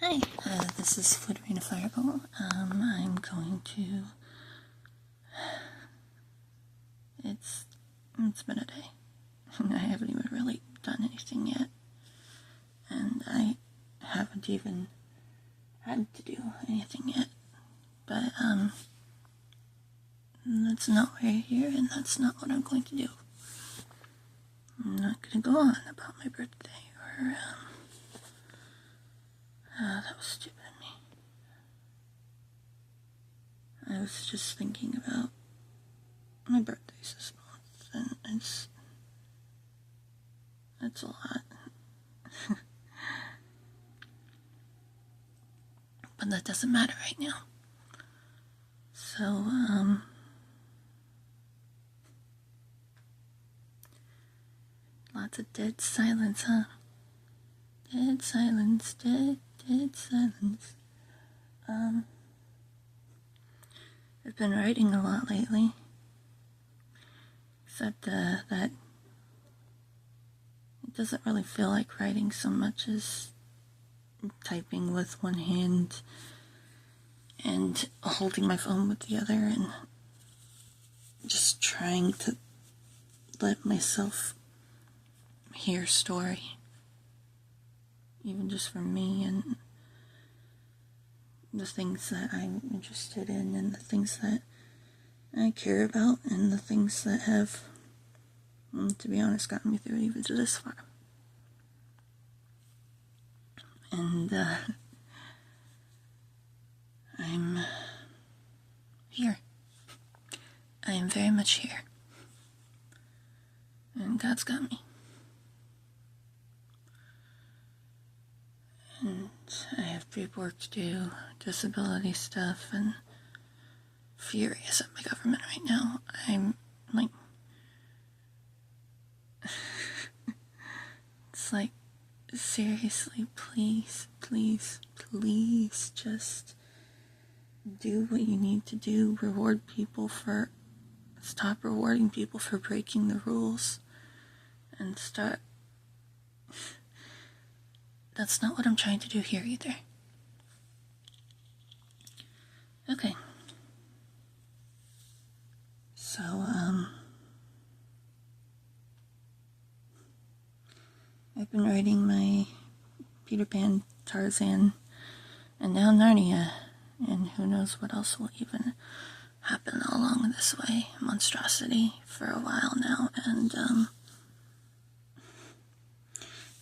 Hi, this is Flittering a Fireball. I'm going to... It's been a day. I haven't even really done anything yet. And I haven't even had to do anything yet. But, that's not why you're here, and that's not what I'm going to do. I'm not going to go on about my birthday, or, that was stupid of me. I was just thinking about my birthday's this month, and it's a lot. But that doesn't matter right now. So, lots of dead silence, huh? Dead silence, dead silence. I've been writing a lot lately. Except, that it doesn't really feel like writing so much as typing with one hand and holding my phone with the other and just trying to let myself hear story. Even just for me and the things that I'm interested in and the things that I care about and the things that have, to be honest, gotten me through even to this far. And, I'm here. I am very much here. And God's got me. And I have paperwork to do, disability stuff, and furious at my government right now. I'm like, it's like, seriously, please, just do what you need to do. Stop rewarding people for breaking the rules, and start. That's not what I'm trying to do here either. Okay. So, I've been writing my Peter Pan, Tarzan, and now Narnia, and who knows what else will even happen along this way. Monstrosity for a while now, and,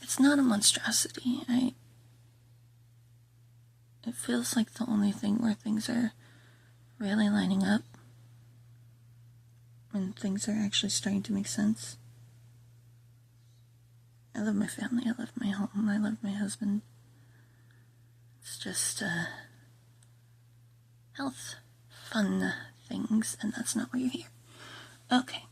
it's not a monstrosity. It feels like the only thing where things are really lining up and things are actually starting to make sense. I love my family, I love my home, I love my husband. It's just, health, fun things, and that's not why you're here. Okay.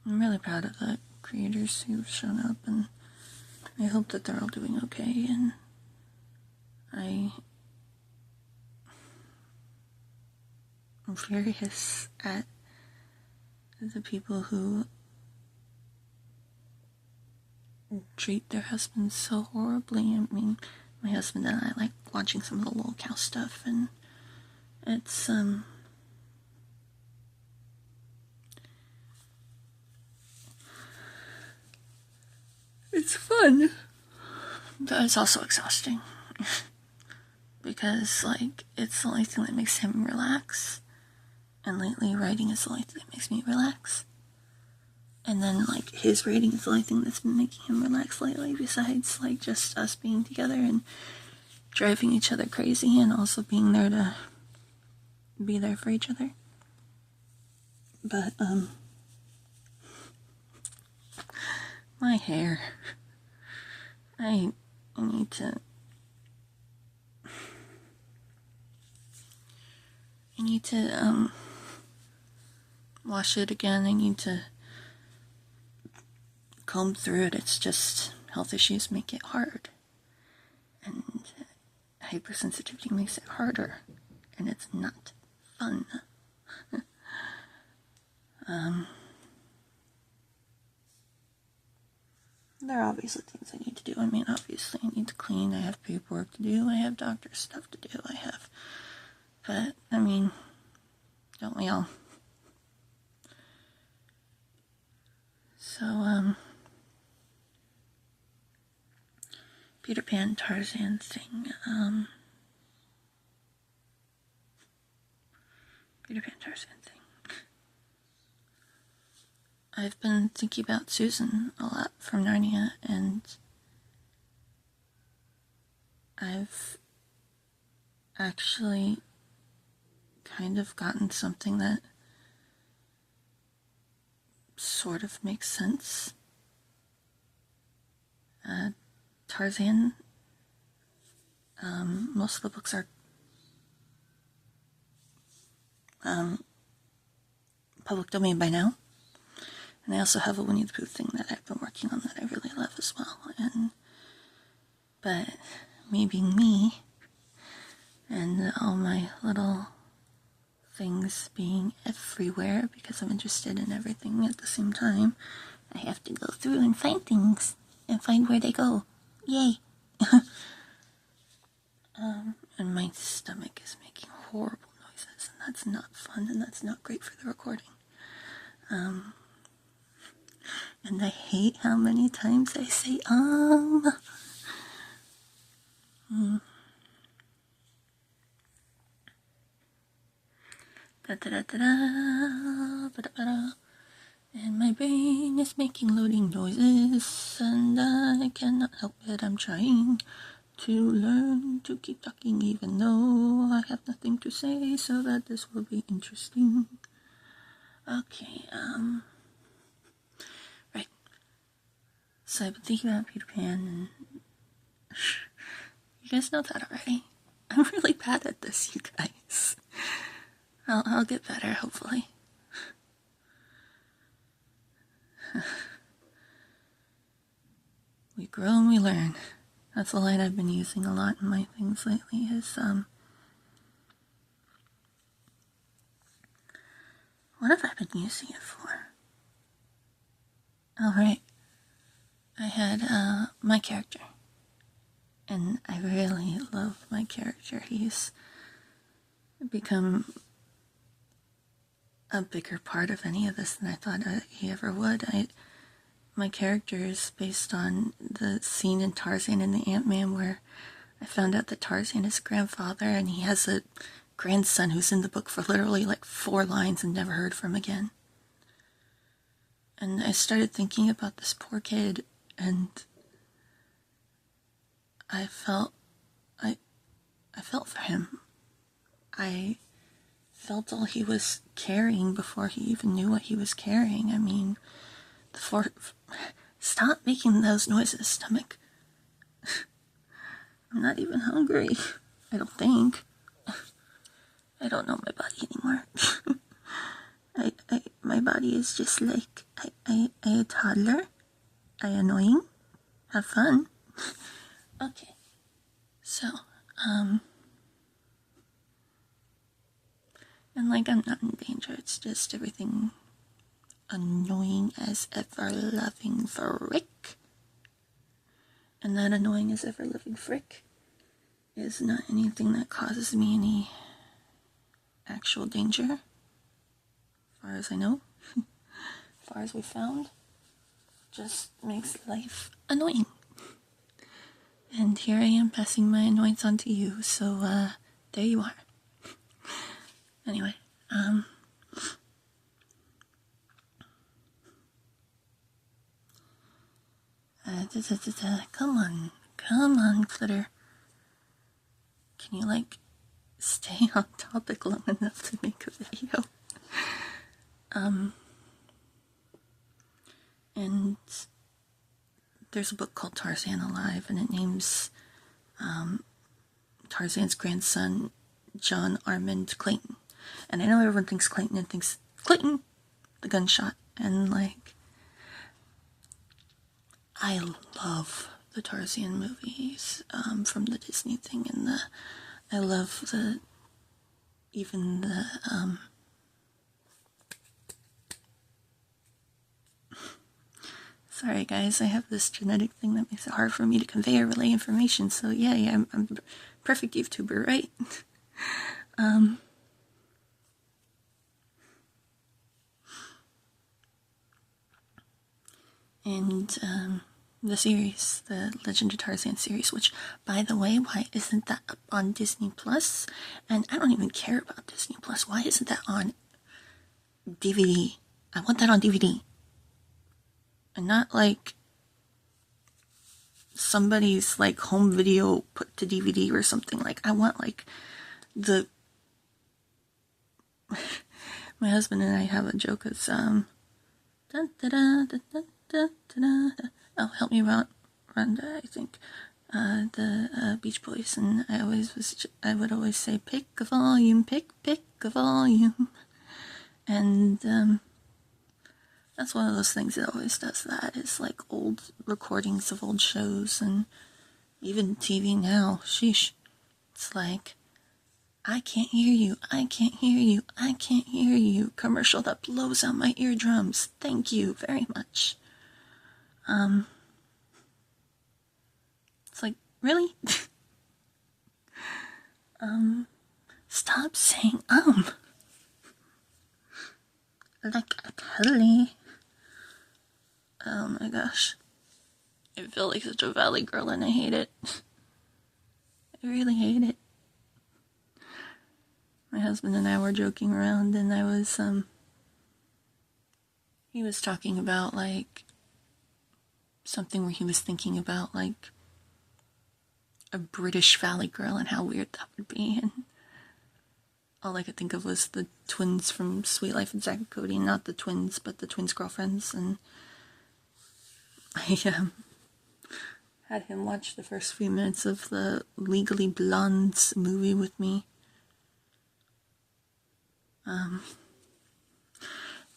I'm really proud of the creators who've shown up, and I hope that they're all doing okay, and I'm furious at the people who treat their husbands so horribly. I mean, my husband and I like watching some of the Lol Cow stuff, and it's, it's fun, but it's also exhausting. Because, like, it's the only thing that makes him relax. And lately, writing is the only thing that makes me relax. And then, like, his writing is the only thing that's been making him relax lately, besides, like, just us being together and driving each other crazy and also being there to be there for each other. But, my hair. I need to wash it again. I need to comb through it. It's just health issues make it hard. And hypersensitivity makes it harder. And it's not fun. obviously things I need to do. I mean, obviously I need to clean, I have paperwork to do, I have doctor stuff to do, but, I mean, don't we all? So, Peter Pan Tarzan thing, I've been thinking about Susan a lot from Narnia, and I've actually kind of gotten something that sort of makes sense. Tarzan, most of the books are public domain by now. And I also have a Winnie the Pooh thing that I've been working on that I really love as well. But me being me, and all my little things being everywhere because I'm interested in everything at the same time, I have to go through and find things and find where they go. Yay! And my stomach is making horrible noises, and that's not fun, and that's not great for the recording. And I hate how many times I say, And my brain is making loading noises, and I cannot help it. I'm trying to learn to keep talking even though I have nothing to say, so that this will be interesting. Okay, right. So I've been thinking about Peter Pan, and you guys know that already. I'm really bad at this, you guys. I'll get better, hopefully. We grow and we learn. That's the line I've been using a lot in my things lately is, what have I been using it for? Oh, right. I had, my character. And I really love my character. He's become a bigger part of any of this than I thought he ever would. My character is based on the scene in Tarzan and the Ant-Man where I found out that Tarzan is a grandfather and he has a grandson who's in the book for literally like 4 lines and never heard from again. And I started thinking about this poor kid, and I felt for him. I felt all he was carrying before he even knew what he was carrying. I mean, stop making those noises, stomach. I'm not even hungry. I don't think. I don't know my body anymore. My body is just like, I a toddler. I annoying. Have fun. Okay. So, and like I'm not in danger, it's just everything annoying as ever loving frick. And that annoying as ever loving frick is not anything that causes me any actual danger, as far as I know, as far as we found. Just makes life annoying. And here I am passing my annoyance on to you, so there you are. Anyway, come on, Clitter. Can you, like, stay on topic long enough to make a video? And there's a book called Tarzan Alive, and it names Tarzan's grandson John Armand Clayton. And I know everyone thinks Clayton and thinks Clayton, the gunshot, and like, I love the Tarzan movies from the Disney thing, and I love even the Sorry guys, I have this genetic thing that makes it hard for me to convey or relay information, so yeah, I'm a perfect YouTuber, right? And the series, the Legend of Tarzan series, which, by the way, why isn't that up on Disney Plus? And I don't even care about Disney Plus. Why isn't that on DVD? I want that on DVD. And not like somebody's like home video put to DVD or something. Like, I want like the my husband and I have a joke. It's oh, help me, Rhonda, I think. The Beach Boys, and I would always say, pick a volume, pick a volume. And that's one of those things that always does that. It's like old recordings of old shows, and even TV now. Sheesh. It's like, I can't hear you, I can't hear you, I can't hear you. Commercial that blows out my eardrums. Thank you very much. It's like, really? Stop saying, like, totally. Oh my gosh. I feel like such a valley girl and I hate it. I really hate it. My husband and I were joking around, and I was, he was talking about, like, something where he was thinking about, like, a British valley girl and how weird that would be, and all I could think of was the twins from Sweet Life of Zack and Cody. Not the twins, but the twins' girlfriends, and I, had him watch the first few minutes of the Legally Blondes movie with me.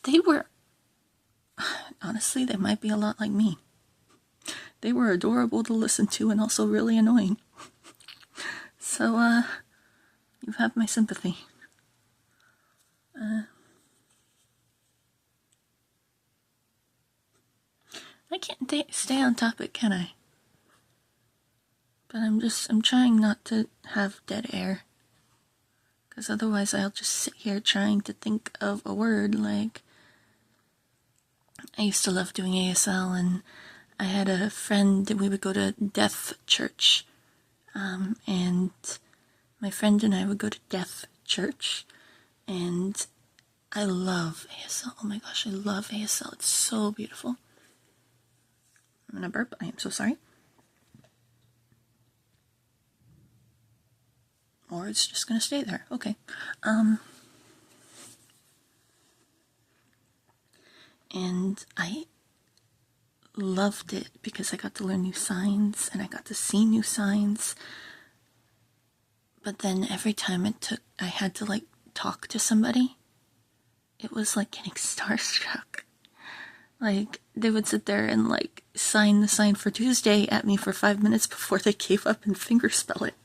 They were, honestly, they might be a lot like me. They were adorable to listen to and also really annoying. So, you have my sympathy. I can't stay on topic, can I? But I'm trying not to have dead air. Because otherwise I'll just sit here trying to think of a word. Like, I used to love doing ASL, and I had a friend that we would go to deaf church. And my friend and I would go to deaf church, and I love ASL. Oh my gosh, I love ASL. It's so beautiful. I'm gonna burp. I am so sorry. Or it's just gonna stay there. Okay. And I loved it because I got to learn new signs and I got to see new signs. But then every time I had to like talk to somebody, it was like getting starstruck. Like, they would sit there and like sign the sign for Tuesday at me for 5 minutes before they gave up and fingerspell it.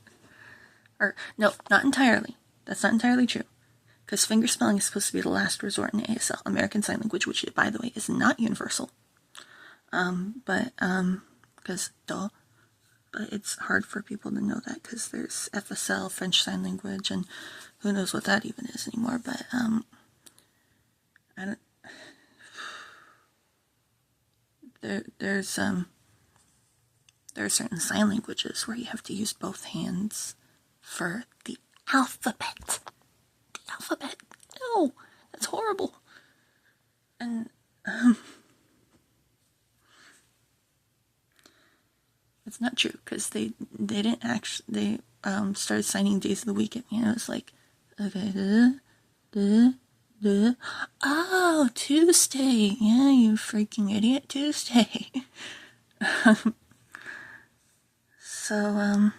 Or, no, not entirely. That's not entirely true. Because fingerspelling is supposed to be the last resort in ASL, American Sign Language, which, by the way, is not universal. Because, duh. But it's hard for people to know that, because there's FSL, French Sign Language, and who knows what that even is anymore, but, I don't... There are certain sign languages where you have to use both hands for the alphabet. The alphabet. No, that's horrible. And it's not true, because they didn't actually, they started signing days of the week at me, and I was like, okay, oh, Tuesday. Yeah, you freaking idiot, Tuesday. So,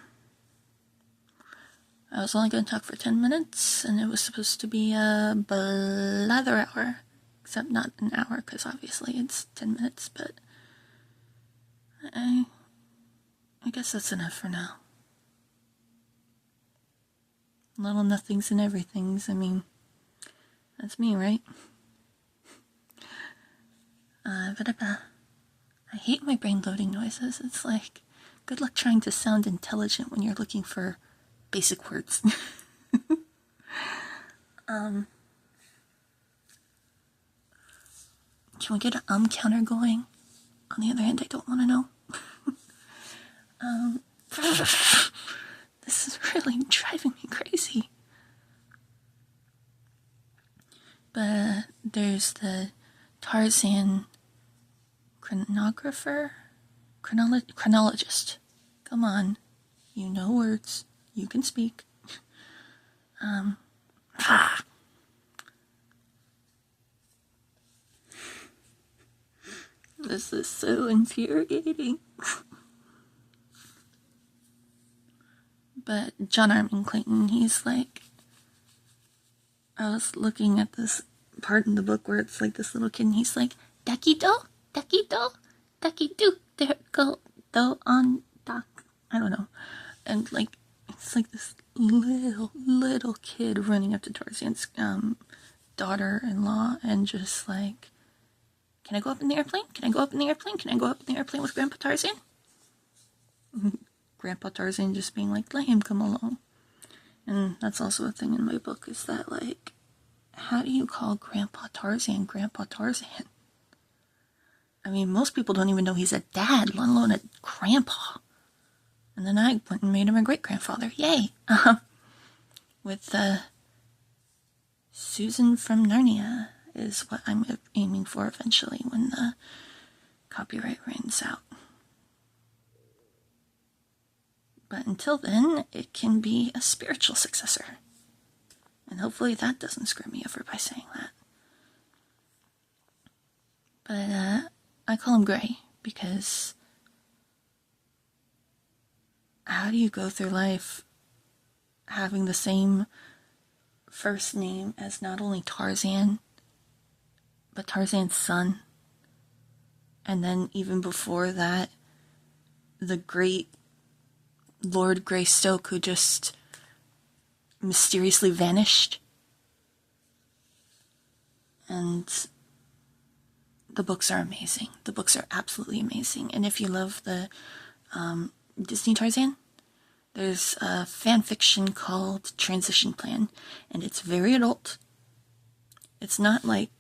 I was only going to talk for 10 minutes, and it was supposed to be a blather hour. Except not an hour, because obviously it's 10 minutes, but I guess that's enough for now. Little nothings and everythings, I mean, that's me, right? I hate my brain loading noises. It's like, good luck trying to sound intelligent when you're looking for basic words. Can we get an counter going? On the other hand, I don't want to know. This is really driving me crazy. But there's the Tarzan chronologist. Come on, you know words, you can speak. This is so infuriating. But John Armin Clayton, he's like, I was looking at this part in the book where it's like this little kid and he's like, ducky do, there go, do on dock. I don't know. And like, it's like this little kid running up to Tarzan's daughter-in-law and just like, can I go up in the airplane? Can I go up in the airplane? Can I go up in the airplane with Grandpa Tarzan? Grandpa Tarzan just being like, let him come along. And that's also a thing in my book, is that like, how do you call Grandpa Tarzan Grandpa Tarzan? I mean, most people don't even know he's a dad, let alone a grandpa. And then I went and made him a great-grandfather. Yay! With Susan from Narnia is what I'm aiming for eventually when the copyright runs out. But until then, it can be a spiritual successor. And hopefully that doesn't screw me over by saying that. But I call him Gray because how do you go through life having the same first name as not only Tarzan, but Tarzan's son? And then even before that, the great Lord Greystoke who just mysteriously vanished. And the books are amazing. The books are absolutely amazing. And if you love the Disney Tarzan, there's a fan fiction called Transition Plan, and it's very adult. It's not like,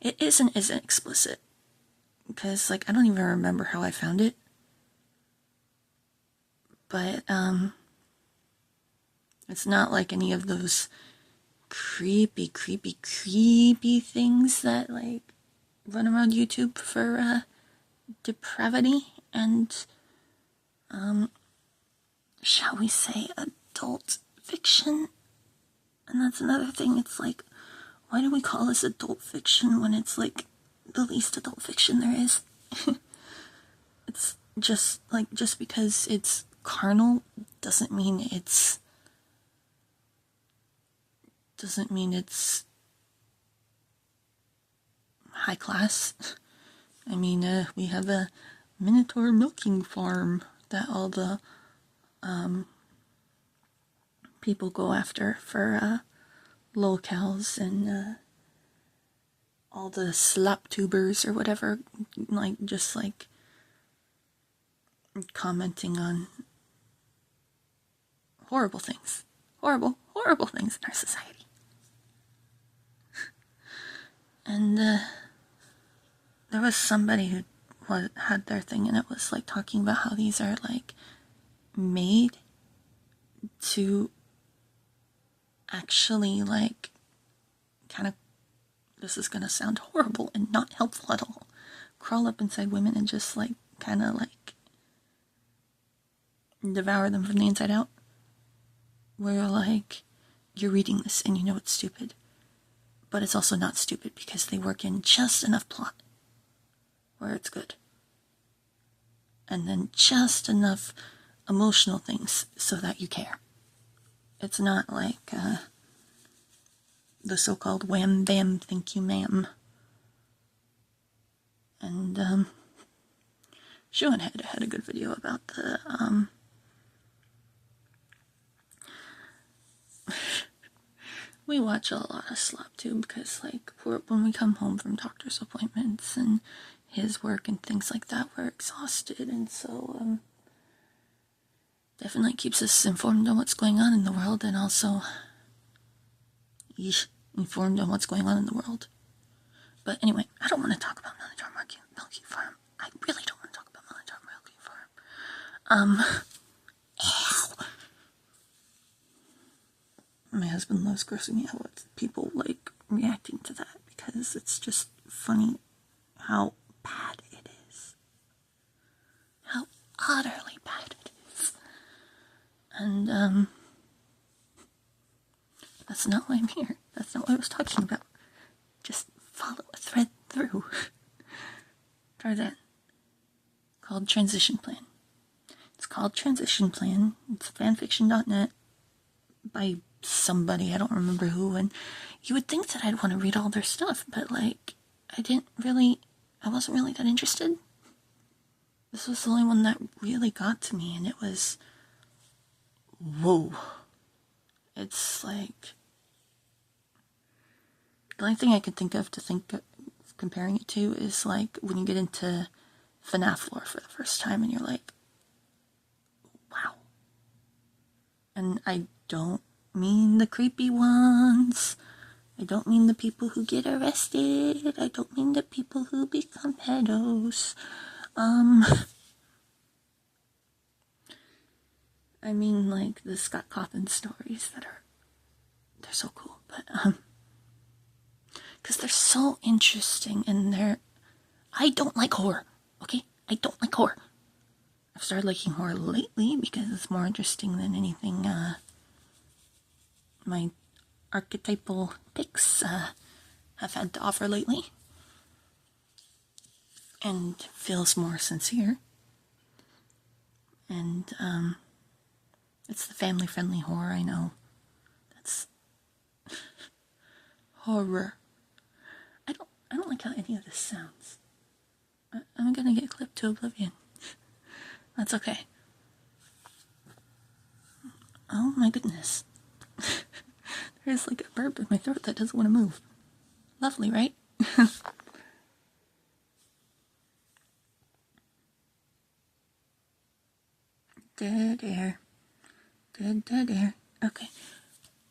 it isn't explicit, because like I don't even remember how I found it. But it's not like any of those creepy things that like run around YouTube for depravity and shall we say adult fiction. And that's another thing. It's like, why do we call this adult fiction when it's like the least adult fiction there is? It's just like, just because it's carnal doesn't mean it's high class. I mean, we have a Minotaur milking farm that all the people go after for lolcows, and all the slap tubers or whatever, like just like commenting on horrible things in our society. And there was somebody who had their thing, and it was like talking about how these are like made to actually like kind of, this is gonna sound horrible and not helpful at all, crawl up inside women and just like kind of like devour them from the inside out. Where like, you're reading this and you know it's stupid, but it's also not stupid because they work in just enough plot where it's good, and then just enough emotional things so that you care. It's not like the so-called wham bam thank you ma'am. And Shuan had a good video about the we watch a lot of slop too, because like when we come home from doctor's appointments and his work and things like that, we're exhausted, and so definitely keeps us informed on what's going on in the world, and also informed on what's going on in the world. But anyway, I don't want to talk about Military Milky Farm. I really don't want to talk about Military Milky Farm. Ew. My husband loves grossing me out with people like reacting to that, because it's just funny how bad it is. How utterly bad it is. And that's not why I'm here. That's not what I was talking about. Just follow a thread through. Try that. Called Transition Plan. It's called Transition Plan. It's fanfiction.net by somebody, I don't remember who, and you would think that I'd want to read all their stuff, but like, I wasn't really that interested. This was the only one that really got to me, and it was, whoa. It's like, the only thing I could think of comparing it to is like when you get into FNAF lore for the first time and you're like, wow. And I don't mean the creepy ones. I don't mean the people who get arrested. I don't mean the people who become pedos. I mean like the Scott Cawthon stories they're so cool, but because they're so interesting, and I don't like horror, okay? I don't like horror. I've started liking horror lately because it's more interesting than anything my archetypal picks have had to offer lately. And feels more sincere. And it's the family-friendly horror, I know. That's horror. I don't like how any of this sounds. I'm gonna get clipped to oblivion. That's okay. Oh my goodness. There's like a burp in my throat that doesn't want to move. Lovely, right? Dead air. Dead air. Okay.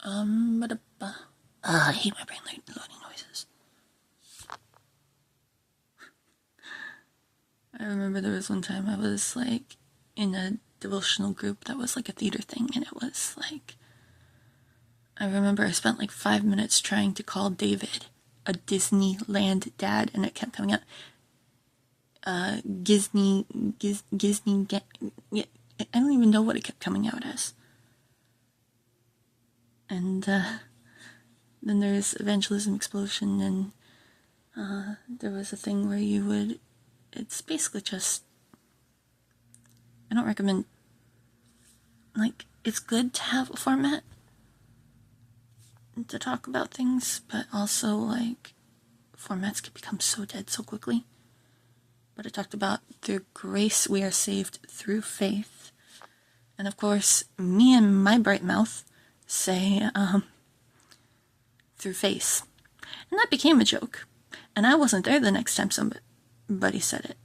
I hate my brain loading noises. I remember there was one time I was like in a devotional group that was like a theater thing, and it was like, I remember I spent like 5 minutes trying to call David a Disneyland dad, and it kept coming out I don't even know what it kept coming out as. And then there's Evangelism Explosion, and there was a thing where it's basically just, I don't recommend, like, it's good to have a format to talk about things, but also, like, formats can become so dead so quickly. But it talked about through grace we are saved through faith. And of course, me and my bright mouth say, through face. And that became a joke. And I wasn't there the next time somebody said it.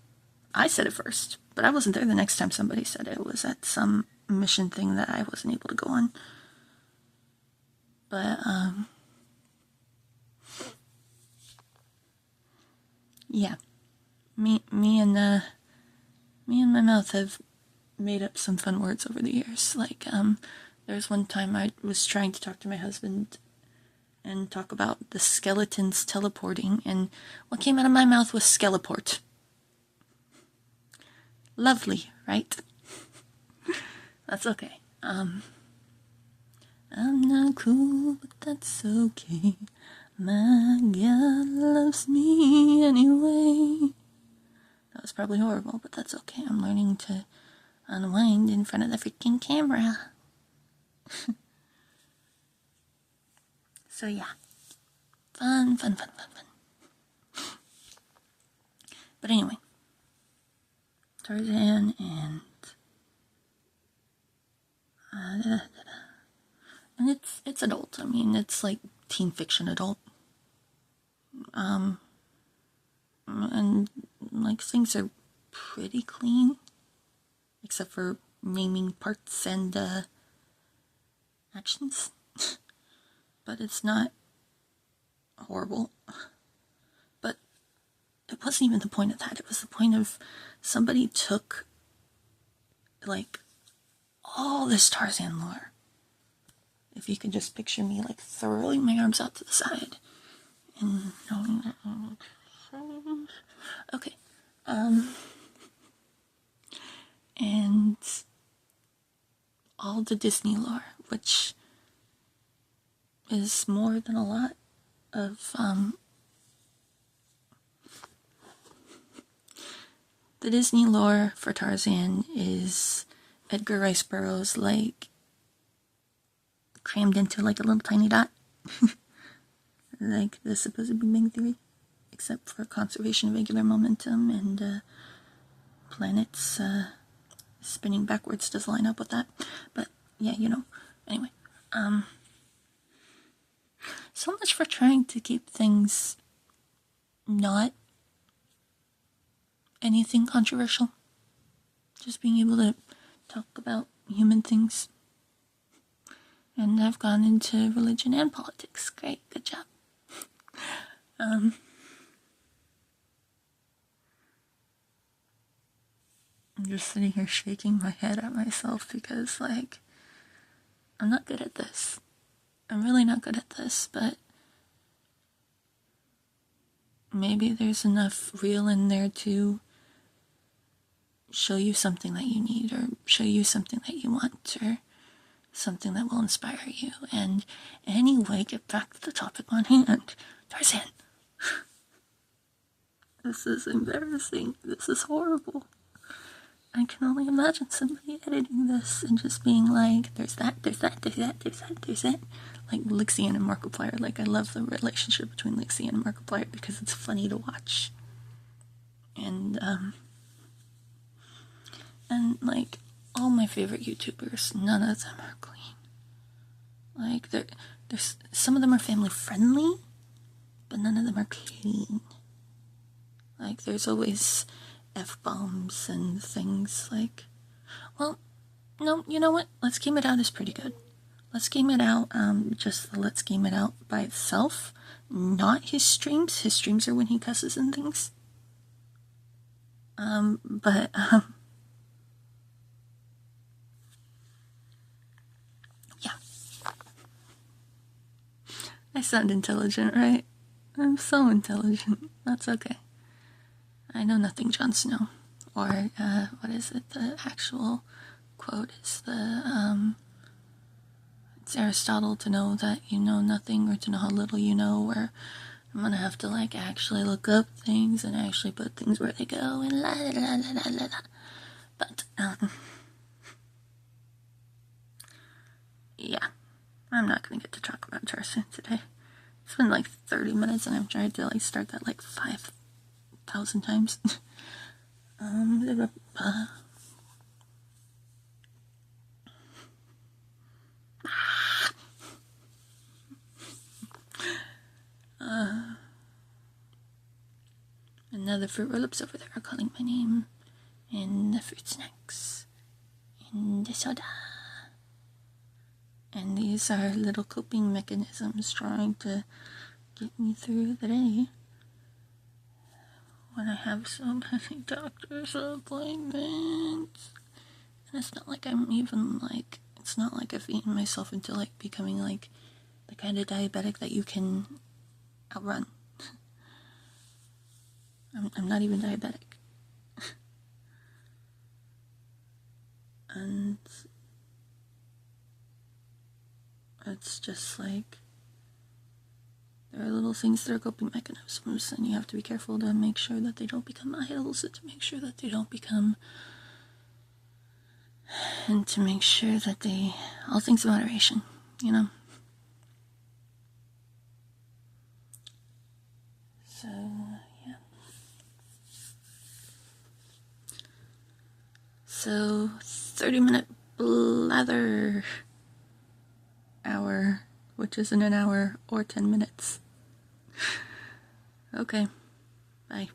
I said it first, but I wasn't there the next time somebody said it. It was at some mission thing that I wasn't able to go on. But, yeah. Me and my mouth have made up some fun words over the years. Like, there was one time I was trying to talk to my husband and talk about the skeletons teleporting, and what came out of my mouth was skeleport. Lovely, right? That's okay. I'm not cool, but that's okay. My God loves me anyway. That was probably horrible, but that's okay. I'm learning to unwind in front of the freaking camera. So yeah. Fun. But anyway. Tarzan and it's adult. I mean, it's like teen fiction adult. And like things are pretty clean, except for naming parts and actions. But it's not horrible. But it wasn't even the point of that. It was the point of somebody took like all this Tarzan lore. If you could just picture me like throwing my arms out to the side and knowing that. Okay. And all the Disney lore, which is more than a lot of the Disney lore for Tarzan is Edgar Rice Burroughs like crammed into like a little tiny dot. Like the supposed Big Bang Theory, except for conservation of angular momentum and planets spinning backwards does line up with that. But yeah, anyway. So much for trying to keep things not anything controversial. Just being able to talk about human things. And I've gone into religion and politics. Great, good job. I'm just sitting here shaking my head at myself because, like, I'm not good at this. I'm really not good at this, but maybe there's enough real in there to show you something that you need, or show you something that you want, or something that will inspire you. And anyway, get back to the topic on hand. Tarzan. This is embarrassing. This is horrible. I can only imagine somebody editing this and just being like, there's that, there's that, there's that, there's that, there's that. Like Lixian and Markiplier. Like, I love the relationship between Lixian and Markiplier because it's funny to watch. And like, all my favorite YouTubers, none of them are clean. Like, there's some of them are family friendly, but none of them are clean. Like, there's always F-bombs and things like, well, no, you know what? Let's Game It Out is pretty good. Let's Game It Out, just the Let's Game It Out by itself, not his streams. His streams are when he cusses and things. But yeah. I sound intelligent, right? I'm so intelligent. That's okay. I know nothing, Jon Snow. Or, what is it? The actual quote is it's Aristotle, to know that you know nothing or to know how little you know, where I'm gonna have to, like, actually look up things and actually put things where they go and la la la la la la. But, yeah. I'm not gonna get to talk about Tarzan today. It's been like 30 minutes and I've tried to, like, start that like 5,000 times. And now the fruit roll-ups over there are calling my name. And the fruit snacks. And the soda. And these are little coping mechanisms trying to get me through the day. When I have so many doctor's appointments. And it's not like I'm even, like, it's not like I've eaten myself into, like, becoming, like, the kind of diabetic that you can outrun. I'm not even diabetic. And it's just like, there are little things that are coping mechanisms, and you have to be careful to make sure that they don't become idols, and to make sure that they don't become, and to make sure that they, all things in moderation, you know? So, yeah. So, 30-minute blather hour which is in an hour or 10 minutes. Okay, bye.